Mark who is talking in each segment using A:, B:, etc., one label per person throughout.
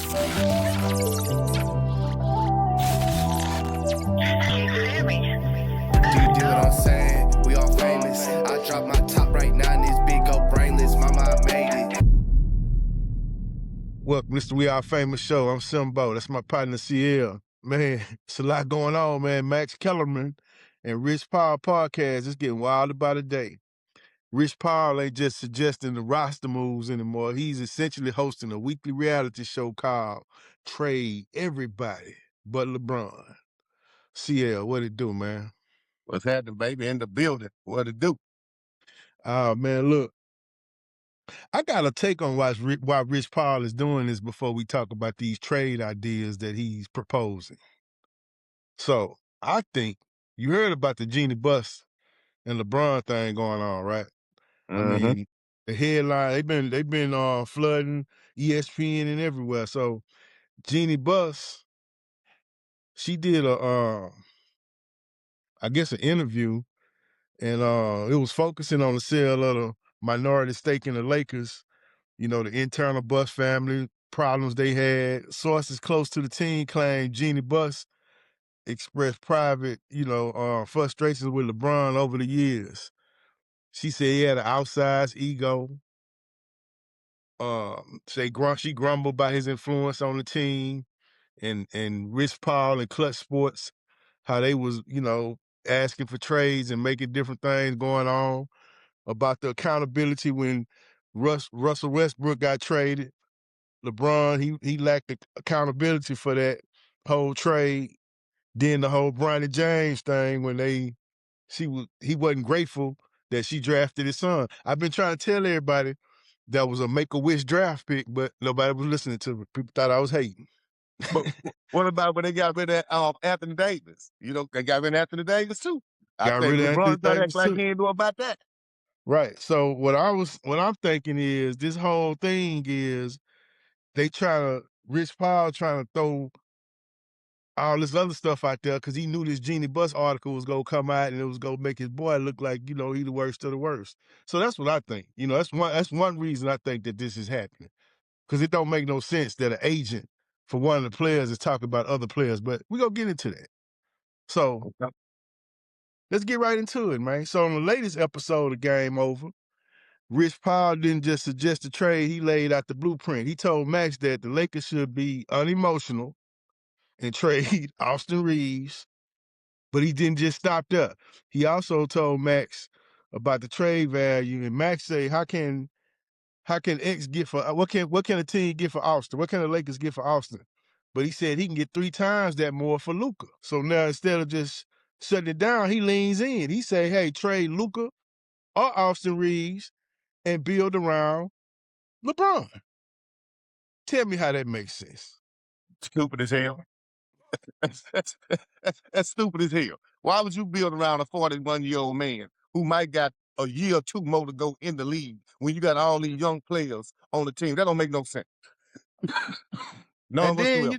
A: Do you dig what I'm saying? We all famous. I drop my top right now and this big old brainless. Mama, I made it.
B: Welcome, Mr. We All Famous Show. I'm Simbo. That's my partner, CL. Man, it's a lot going on, man. Max Kellerman and Rich Paul podcast. It's getting wilder by the day. Rich Paul ain't just suggesting the roster moves anymore. He's essentially hosting a weekly reality show called Trade Everybody But LeBron. CL, what it do, man?
C: What's happening, baby? In the building. What it do?
B: Oh, man, look. I got a take on why Rich Paul is doing this before we talk about these trade ideas that he's proposing. So I think you heard about the Genie Bus and LeBron thing going on, right? I mean, the headline they've been flooding ESPN and everywhere. So Jeannie Buss, she did I guess an interview, and it was focusing on the sale of the minority stake in the Lakers. You know, the internal Buss family problems they had. Sources close to the team claim Jeannie Buss expressed private, frustrations with LeBron over the years. She said he had an outsized ego. She grumbled about his influence on the team, and Rich Paul and Clutch Sports, how they was, asking for trades and making different things going on, about the accountability when Russell Westbrook got traded. LeBron, he lacked the accountability for that whole trade. Then the whole Bronny James thing when he wasn't grateful that she drafted his son. I've been trying to tell everybody that was a Make-A-Wish draft pick, but nobody was listening to me. People thought I was hating.
C: But what about when they got rid of Anthony Davis? You know, they got rid of Anthony Davis too. I
B: Got
C: think
B: rid of Anthony
C: LeBron got act
B: Davis
C: like
B: too.
C: he ain't know about that.
B: Right. So what I'm thinking is this whole thing is Rich Paul trying to throw all this other stuff out there because he knew this Jeannie Buss article was gonna come out and it was gonna make his boy look like, he the worst of the worst. So that's what I think. That's one reason I think that this is happening. Because it don't make no sense that an agent for one of the players is talking about other players, but we're gonna get into that. So let's get right into it, man. So on the latest episode of Game Over, Rich Paul didn't just suggest a trade, he laid out the blueprint. He told Max that the Lakers should be unemotional and trade Austin Reeves, but he didn't just stop there. He also told Max about the trade value, and Max said, how can X get for what can a team get for Austin? What can the Lakers get for Austin? But he said he can get 3 times that more for Luka. So now instead of just shutting it down, he leans in. He say, hey, trade Luka or Austin Reeves and build around LeBron. Tell me how that makes sense.
C: Stupid as hell. That's stupid as hell. Why would you build around a 41-year-old man who might got a year or two more to go in the league when you got all these young players on the team? That don't make no sense. None whatsoever.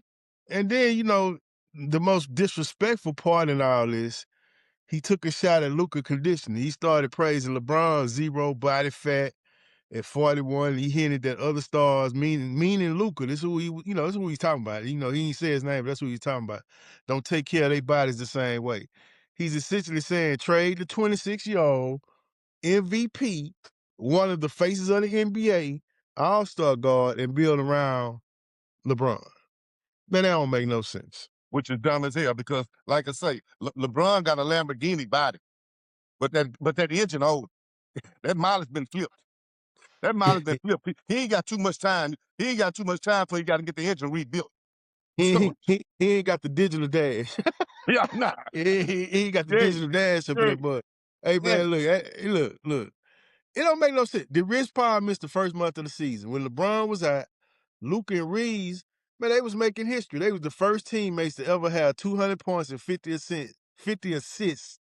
B: And then, the most disrespectful part in all this, he took a shot at Luka conditioning. He started praising LeBron's 0 body fat at 41. He hinted that other stars, meaning Luka, this is who he's talking about. He didn't say his name, but that's who he's talking about. Don't take care of their bodies the same way. He's essentially saying trade the 26-year-old MVP, one of the faces of the NBA, all-star guard, and build around LeBron. Man, that don't make no sense.
C: Which is dumb as hell because, like I say, LeBron got a Lamborghini body, but that engine old. That mileage been flipped. That mileage been flipped. He ain't got too much time. He ain't got too much time for he got to get the engine rebuilt.
B: He ain't got the digital dash.
C: Yeah, nah.
B: He ain't got the digital dash up in that butt. Hey, man, look. It don't make no sense. Did Rich Paul miss the first month of the season? When LeBron was out, Luka and Reeves, man, they was making history. They was the first teammates to ever have 200 points and 50 assists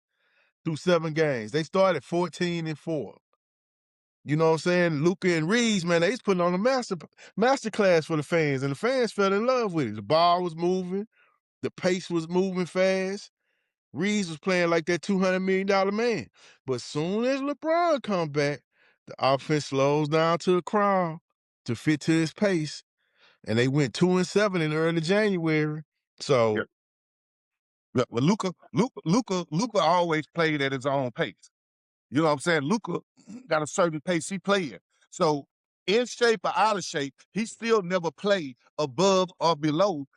B: through 7 games. They started 14-4. You know what I'm saying? Luka and Reeves, man, they was putting on a master class for the fans, and the fans fell in love with it. The ball was moving. The pace was moving fast. Reeves was playing like that $200 million man. But soon as LeBron come back, the offense slows down to a crawl to fit to his pace. and they went 2-7 in early January. So
C: Yeah. Yeah, well, Luka always played at his own pace. You know what I'm saying? Luka got a certain pace he played. So in shape or out of shape, he still never played above or below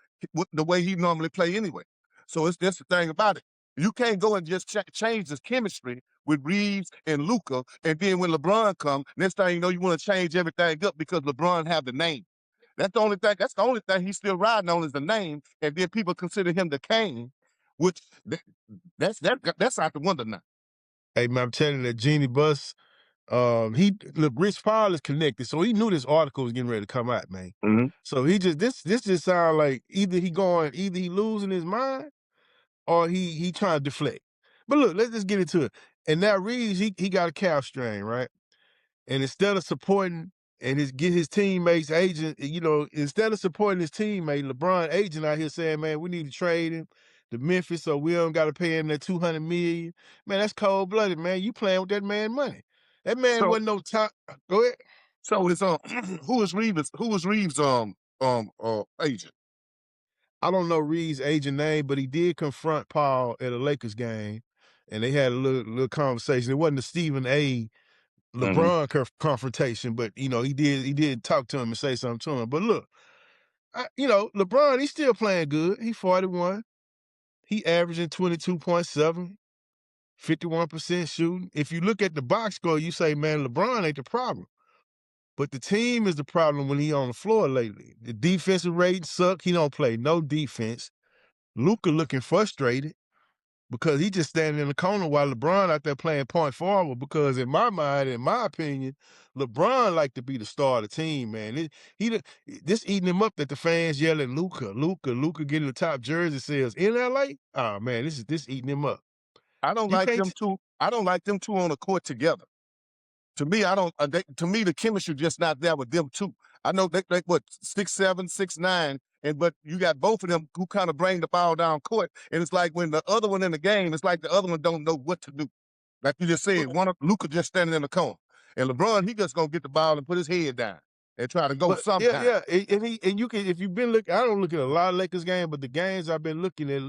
C: the way he normally play anyway. So that's the thing about it. You can't go and just change the chemistry with Reeves and Luka, and then when LeBron comes, next thing you know, you want to change everything up because LeBron have the name. That's the only thing. That's the only thing he's still riding on is the name, and then people consider him the king, which that's out the window now.
B: hey man, I'm telling you that Genie Bus, look, Rich Paul is connected, so he knew this article was getting ready to come out, man.
C: Mm-hmm.
B: So he just this just sounds like either he losing his mind or he trying to deflect. But look, let's just get into it. And now Reeves, he got a calf strain, right? And instead of supporting and get his teammates agent, instead of supporting his teammate, LeBron agent out here saying, man, we need to trade him to Memphis so we don't got to pay him that $200 million. Man, that's cold blooded, man. You playing with that man money. That man
C: So
B: wasn't no top. Go ahead.
C: So it's who is Reeves agent?
B: I don't know Reed's agent name, but he did confront Paul at a Lakers game, and they had a little conversation. It wasn't a Stephen A.
C: Mm-hmm.
B: LeBron confrontation, but he did talk to him and say something to him. But look, LeBron, he's still playing good. He 41. He averaging 22.7, 51% shooting. If you look at the box score, you say, man, LeBron ain't the problem. But the team is the problem when he on the floor lately. The defensive rating suck. He don't play no defense. Luka looking frustrated because he just standing in the corner while LeBron out there playing point forward. Because in my mind, in my opinion, LeBron like to be the star of the team, man. This eating him up that the fans yelling Luka getting the top jersey sales in LA. Oh man, this eating him up.
C: I don't
B: You
C: like
B: can't.
C: them two. I don't like them two on the court together. To me, I don't. To me, the chemistry just not there with them two. I know they what 6'7", 6'9", but you got both of them who kind of bring the ball down court, and it's like when the other one in the game, it's like the other one don't know what to do. Like you just said, one of Luka just standing in the corner, and LeBron he just gonna get the ball and put his head down and try to go
B: But yeah,
C: sometime.
B: yeah, and you can if you've been looking. I don't look at a lot of Lakers games, but the games I've been looking at,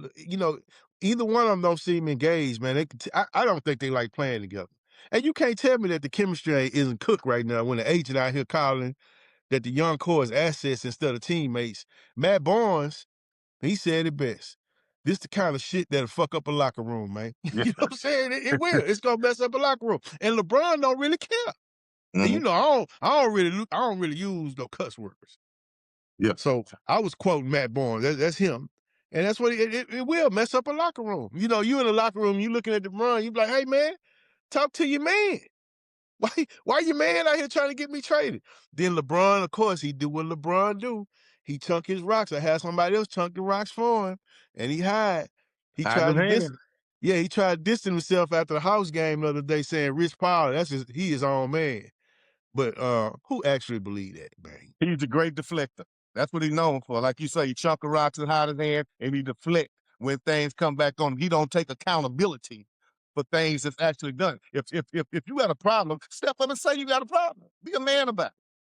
B: either one of them don't seem engaged, man. I don't think they like playing together. And you can't tell me that the chemistry isn't cooked right now when the agent out here calling that the young core is assets instead of teammates. Matt Barnes, he said it best. This the kind of shit that'll fuck up a locker room, man.
C: Yeah.
B: You know what I'm saying? It will. It's gonna mess up a locker room. And LeBron don't really care. And
C: Mm-hmm.
B: I don't really use no cuss words.
C: Yeah.
B: So I was quoting Matt Barnes. That's him. And that's what it will mess up a locker room. You in the locker room, you looking at the run, you be like, hey man, talk to your man. Why your man out here trying to get me traded? Then LeBron, of course, he do what LeBron do. He chunk his rocks. I had somebody else chunk the rocks for him, and he hide. He
C: Hide
B: tried
C: his
B: to dis.
C: hand.
B: Yeah, he tried to distance himself after the house game the other day, saying Rich Paul, he his own man. But who actually believe that, man?
C: He's a great deflector. That's what he's known for. Like you say, he chunk a rock to hide his hand and he deflect when things come back on him. He don't take accountability for things that's actually done. If you got a problem, step up and say you got a problem. Be a man about it.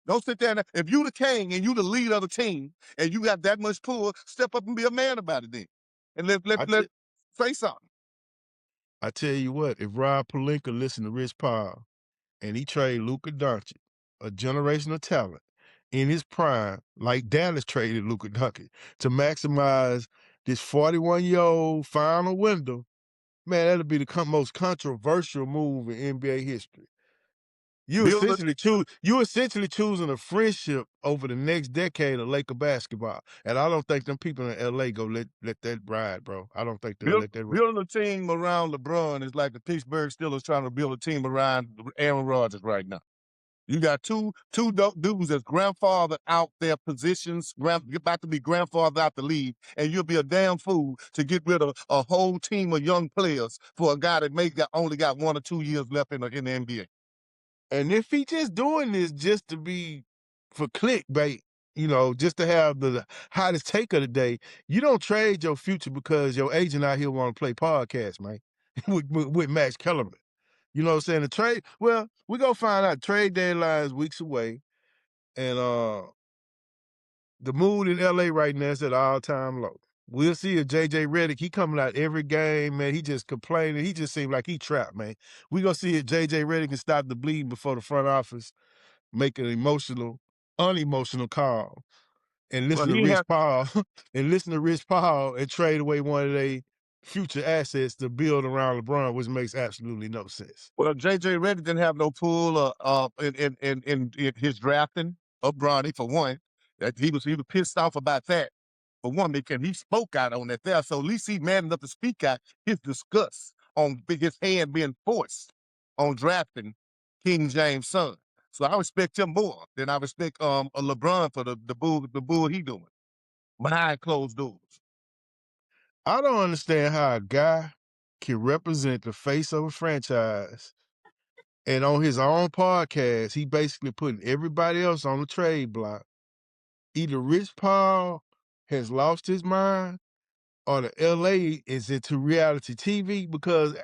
C: Don't sit there and if you the king and you the leader of the team and you got that much pull, step up and be a man about it then. And let say something.
B: I tell you what, if Rob Pelinka listened to Rich Paul and he trade Luka Doncic, a generational talent, in his prime, like Dallas traded Luka Doncic, to maximize this 41-year-old final window, man, that'll be the most controversial move in NBA history. You
C: Build a
B: essentially choosing a friendship over the next decade of Laker basketball. And I don't think them people in LA go let that ride, bro. I don't think they'll let that ride.
C: Building a team around LeBron is like the Pittsburgh Steelers trying to build a team around Aaron Rodgers right now. You got two dudes that's grandfather out their positions, about to be grandfather out the league, and you'll be a damn fool to get rid of a whole team of young players for a guy that only got 1 or 2 years left in the NBA.
B: And if he just doing this just to be for clickbait, just to have the hottest take of the day, you don't trade your future because your agent out here want to play podcasts, man, with Max Kellerman. You know what I'm saying? The trade, well, we gonna find out. Trade deadline is weeks away. And the mood in LA right now is at all-time low. We'll see if JJ Redick, he coming out every game, man. He just complaining. He just seems like he trapped, man. We gonna see if JJ Redick can stop the bleeding before the front office make an unemotional call and
C: Well,
B: listen to
C: he
B: Rich
C: had
B: Paul and trade away one of their future assets to build around LeBron, which makes absolutely no sense.
C: well, JJ Redick didn't have no pull in his drafting of Bronny for one. That he was pissed off about that. For one, because he spoke out on that there. So at least he man enough to speak out his disgust on his hand being forced on drafting King James' son. So I respect him more than I respect a LeBron for the bull he doing behind closed doors.
B: I don't understand how a guy can represent the face of a franchise and on his own podcast, he basically putting everybody else on the trade block. Either Rich Paul has lost his mind or the LA is into reality TV because,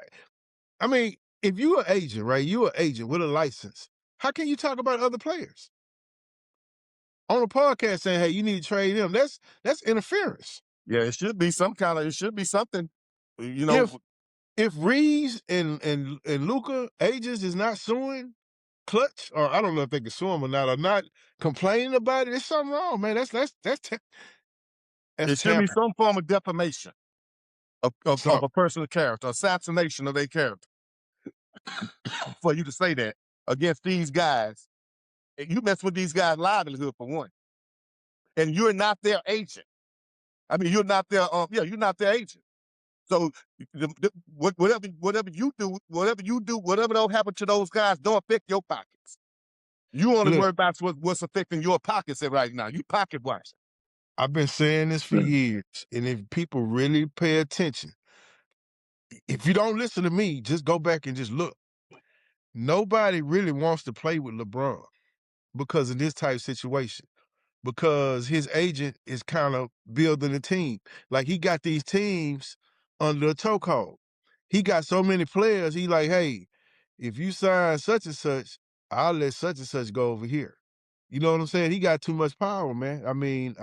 B: I mean, if you're an agent, right, you're an agent with a license, how can you talk about other players? On a podcast saying, hey, you need to trade them, that's interference.
C: Yeah, it should be something, you know.
B: If Reeves and Luka agents is not suing Clutch, or I don't know if they can sue him or not, or not complaining about it, there's something wrong, man. That's
C: It should be
B: tampering.
C: some form of defamation of a person's character, assassination of their character. For you to say that against these guys, you mess with these guys' livelihood for one, and you're not their agent. I mean, you're not their you're not their agent. So whatever you do, whatever don't happen to those guys, don't affect your pockets. You only
B: Look,
C: worry about what's affecting your pockets right now. You pocket watching.
B: I've been saying this for years, and if people really pay attention, if you don't listen to me, just go back and just look. Nobody really wants to play with LeBron because of this type of situation. Because his agent is kind of building a team. Like he got these teams under a chokehold. He got so many players, he like, hey, if you sign such and such, I'll let such and such go over here. You know what I'm saying? He got too much power, man. I mean,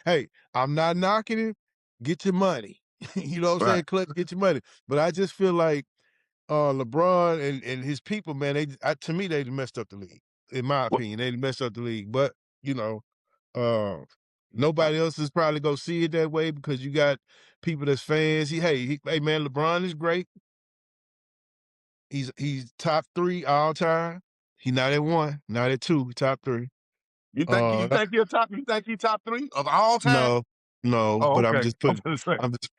B: hey, I'm not knocking him. Get your money. You know what I'm
C: Right.
B: saying? Clutch, get your money. But I just feel like LeBron and his people, man, to me, they messed up the league. In my opinion, they messed up the league. But, you know, uh, nobody else is probably gonna see it that way because you got people that's fans. Hey man, LeBron is great. He's top 3 all time. He's not at 1, not at 2, top 3.
C: You think he's top 3 of all time?
B: No,
C: Oh,
B: but I'm
C: okay.
B: just
C: I'm
B: putting.
C: gonna say.
B: I'm just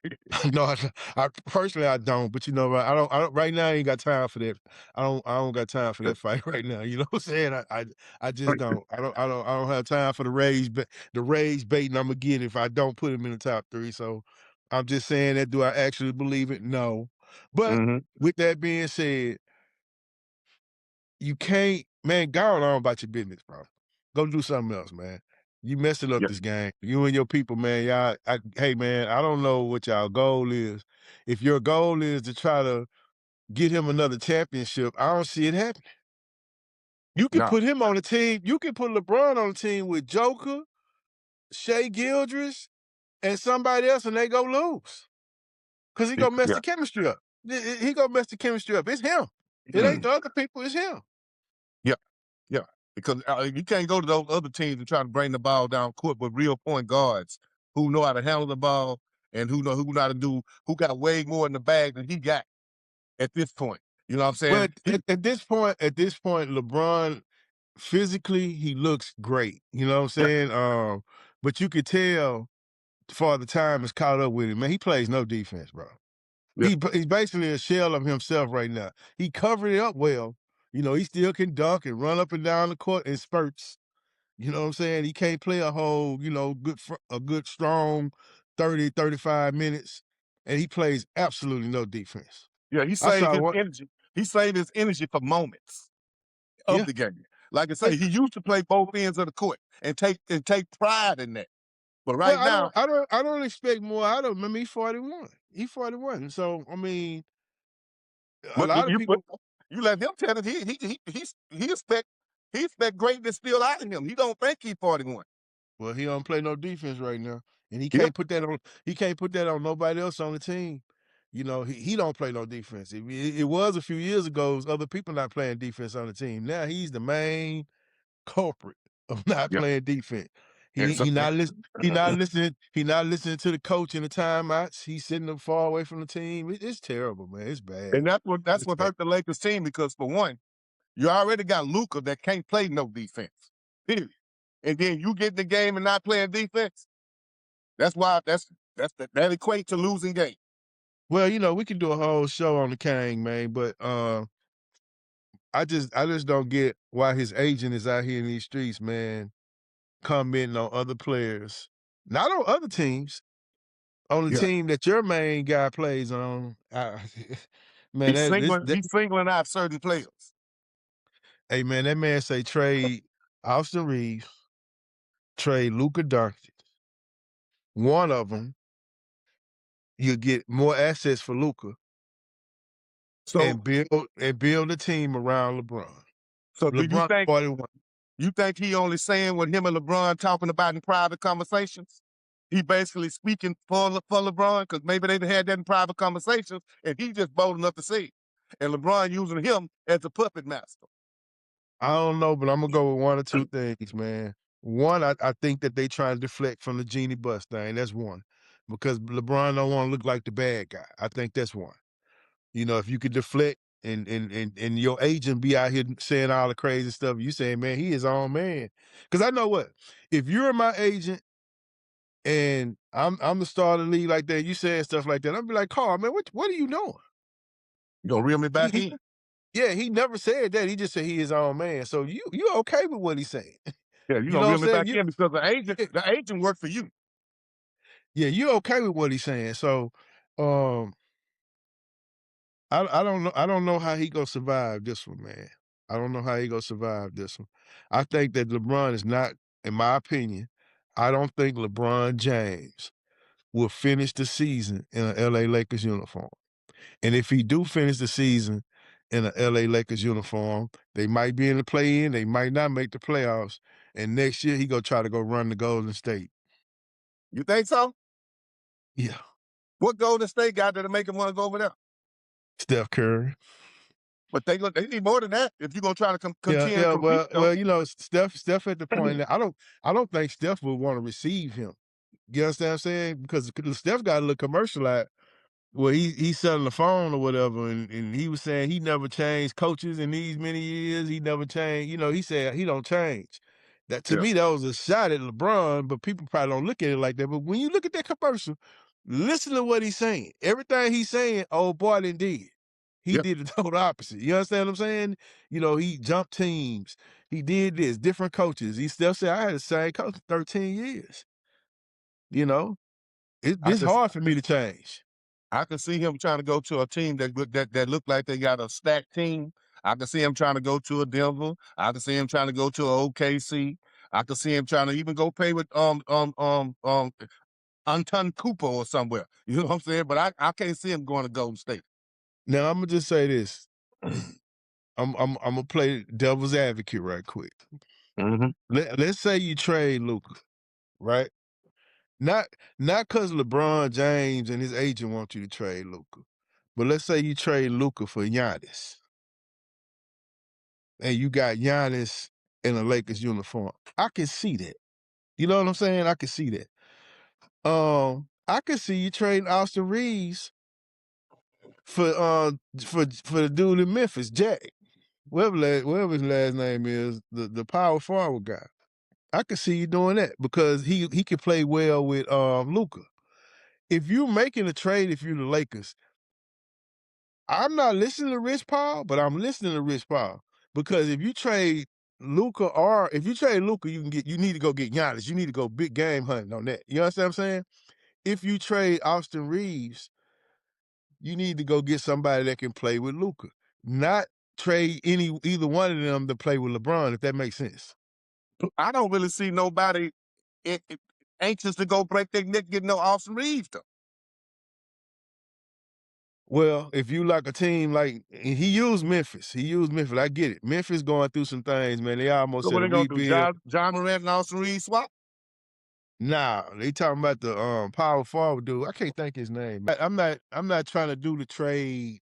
B: no. I personally I don't, but you know, I don't. Right now, I ain't got time for that. I don't got time for that fight right now. You know what I'm saying? I just don't. I don't have time for the rage, but the rage baiting I'm gonna get if I don't put him in the top 3. So I'm just saying that. Do I actually believe it? No. But
C: Mm-hmm.
B: with that being said, you can't, man, go on about your business, bro. Go do something else, man. You messing up
C: Yeah.
B: this game. You and your people, man. Y'all, hey, man, I don't know what y'all goal is. If your goal is to try to get him another championship, I don't see it happening. You can
C: No.
B: put him on the team. You can put LeBron on the team with Joker, Shea Gildress, and somebody else, and they go lose. Because he gonna mess
C: Yeah.
B: the chemistry up. He gonna mess the chemistry up. It's him. It ain't the other people, it's him.
C: Yeah. Yeah. Because you can't go to those other teams and try to bring the ball down court with real point guards who know how to handle the ball and who know how to do, who got way more in the bag than he got at this point. You know what I'm saying?
B: But at this point, LeBron physically he looks great. You know what I'm
C: Yeah.
B: saying? But you could tell Father Time has caught up with him. Man, he plays no defense, bro.
C: Yeah.
B: He's basically a shell of himself right now. He covered it up well. You know, he still can dunk and run up and down the court in spurts. You know what I'm saying? He can't play a whole, you know, a good strong 30, 35 minutes. And he plays absolutely no defense.
C: Yeah. He
B: I
C: saved
B: saw
C: his
B: what
C: energy. He saved his energy for moments of
B: yeah.
C: the game. Like I say, he used to play both ends of the court and take pride in that. But right
B: Well,
C: now,
B: I don't expect more out of him. I mean, he's 41. He's 41. So I mean, a
C: but
B: lot of people.
C: you let him tell it. He expect greatness still out of him. He don't think he's 41.
B: Well, he don't play no defense right now, and he
C: Yep.
B: can't put that on. He can't put that on nobody else on the team. You know, he don't play no defense. It was a few years ago, it was other people not playing defense on the team. Now he's the main culprit of not
C: Yep.
B: playing defense.
C: And
B: He not listen. He not listening. He not listening to the coach in the timeouts. He's sitting them far away from the team. It's terrible, man. It's bad.
C: and that's
B: It's
C: what
B: bad.
C: hurt the Lakers team because for one, you already got Luka that can't play no defense. Period. And then you get in the game and not playing defense. That's why that equates to losing game.
B: Well, you know, we can do a whole show on the Kang, man, but I just don't get why his agent is out here in these streets, man, commenting on other players, not on other teams, on the
C: Yeah.
B: team that your main guy plays on. Man,
C: He's
B: that
C: singling out certain players.
B: hey man, that man say trade Austin Reeves, trade Luka Doncic. One of them, you get more assets for Luka
C: So
B: and build a team around LeBron.
C: so do
B: LeBron 41.
C: you think he only saying what him and LeBron talking about in private conversations? He basically speaking for LeBron because maybe they had that in private conversations and he just bold enough to say it. And LeBron using him as a puppet master.
B: I don't know, but I'm gonna go with one or two things, man. One, I think that they try to deflect from the Genie Bus thing. That's one, because LeBron don't want to look like the bad guy. I think that's one. You know, if you could deflect and your agent be out here saying all the crazy stuff, you saying, man, he his own man. Because I know what, if you're my agent and I'm the star of the league like that, you saying stuff like that, I'll be like, Carl, man, what are you doing?
C: You gonna reel me back
B: He,
C: in?
B: yeah, he never said that. He just said he his own man. So you okay with what he's saying?
C: Yeah, you
B: You
C: gonna
B: know what
C: reel
B: I'm
C: me
B: saying?
C: back in because the agent worked for you.
B: Yeah, you okay with what he's saying. So um I don't know how he gonna survive this one, man. I don't know how he gonna survive this one. I think that LeBron is not, in my opinion, I don't think LeBron James will finish the season in an LA Lakers uniform. And if he do finish the season in an LA Lakers uniform, they might be in the play-in, they might not make the playoffs. And next year he gonna try to go run the Golden State.
C: You think so?
B: Yeah.
C: What Golden State got to make him want to go over there?
B: Steph Curry.
C: But they need more than that if you're gonna try to
B: Yeah,
C: contend and
B: yeah.
C: compete.
B: Well, you know, Steph at the point that I don't think Steph would want to receive him. You understand what I'm saying? Because Steph got a little commercial out where he's selling the phone or whatever, and he was saying he never changed coaches in these many years. He never changed. You know, he said he don't change. That to
C: Yeah.
B: me, that was a shot at LeBron, but people probably don't look at it like that. But when you look at that commercial, listen to what he's saying. Everything he's saying, old boy done did. He
C: Yeah.
B: did the total opposite. You understand what I'm saying? You know, he jumped teams. He did this, different coaches. He still said, I had the same coach 13 years. You know,
C: I
B: it's
C: could
B: hard for me to change.
C: I could see him trying to go to a team that look like they got a stacked team. I could see him trying to go to a Denver. I could see him trying to go to a OKC. I could see him trying to even go play with Anton Cooper or somewhere. You know what I'm saying? But I can't see him going to Golden State.
B: Now I'm gonna just say this. I'm gonna play devil's advocate right quick.
C: Mm-hmm.
B: Let's say you trade Luka, right? Not because LeBron James and his agent want you to trade Luka, but let's say you trade Luka for Giannis, and you got Giannis in a Lakers uniform. I can see that. You know what I'm saying? I can see that. I can see you trading Austin Reeves for the dude in Memphis, Jack. Whatever his last name is, the power forward guy. I could see you doing that because he can play well with Luka. If you're making a trade, if you're the Lakers, I'm not listening to Rich Paul, but I'm listening to Rich Paul because if you trade Luka you need to go get Giannis. You need to go big game hunting on that. You understand what I'm saying? If you trade Austin Reeves, you need to go get somebody that can play with Luka, not trade either one of them to play with LeBron, if that makes sense.
C: I don't really see nobody anxious to go break their neck getting no Austin Reeves though.
B: Well, if you like a team like he used Memphis. I get it. Memphis going through some things, man. They almost
C: So
B: said
C: what
B: a
C: they gonna do?
B: rebuild.
C: John Morant and Austin Reeves swap?
B: Nah, they talking about the power forward dude. I can't think his name. I'm not trying to do the trade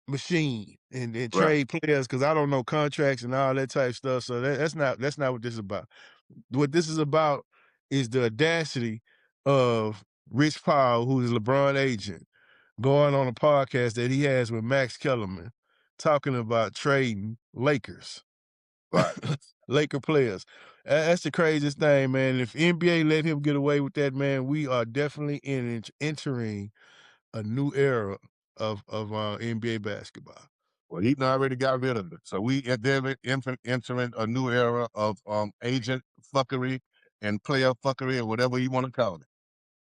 B: machine and
C: Right.
B: trade players because I don't know contracts and all that type stuff. So that's not what this is about. What this is about is the audacity of Rich Paul, who is LeBron agent, going on a podcast that he has with Max Kellerman, talking about trading Lakers.
C: Right.
B: Laker players. That's the craziest thing, man. If NBA let him get away with that, man, we are definitely entering a new era of NBA basketball.
C: Well, he already got rid of it. So we are entering a new era of agent fuckery and player fuckery or whatever you want to call it.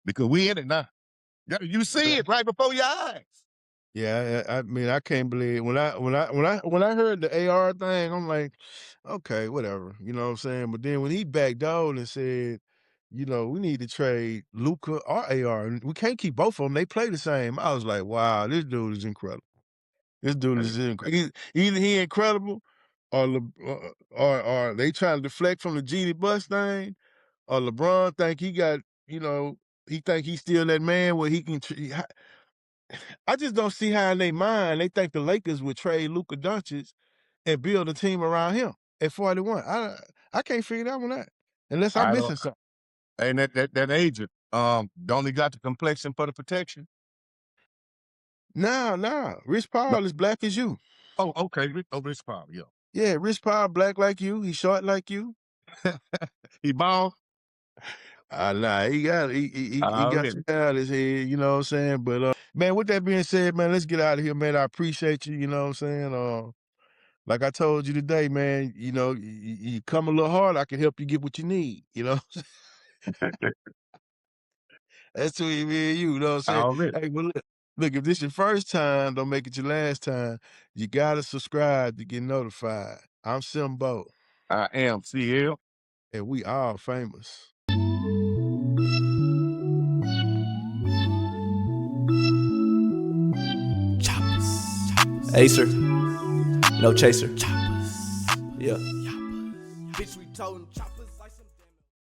C: Because we in it now. Yeah, you see it right before your eyes.
B: Yeah, I mean, I can't believe when I heard the AR thing, I'm like, okay, whatever, you know what I'm saying? But then when he backed out and said, you know, we need to trade Luka or AR, and we can't keep both of them. They play the same. I was like, wow, this dude is incredible. This dude is incredible. Either he incredible, or they trying to deflect from the Genie Bus thing, or LeBron think he got, you know, he think he's still that man where he can. I just don't see how in their mind they think the Lakers would trade Luka Doncic and build a team around him at 41. I can't figure that one out unless I'm
C: I don't.
B: missing something.
C: And that agent don't he got the complexion for the protection?
B: Nah. Rich Paul is black as you.
C: Oh, okay. Rich Paul, yeah.
B: Yeah, Rich Paul black like you. He short like you.
C: He bald.
B: Nah, he got
C: Already.
B: some hair on his head, you know what I'm saying? But man, with that being said, man, let's get out of here, man. I appreciate you, you know what I'm saying? Like I told you today, man, you know, you come a little hard, I can help you get what you need, you know? That's between me and you know what I'm saying?
C: Already.
B: Hey, well, look, if this your first time, don't make it your last time. You gotta subscribe to get notified. I'm Simbo,
C: I am CL.
B: and we all famous.
D: Acer, no chaser. Yeah.
E: Bitch, we toting choppers.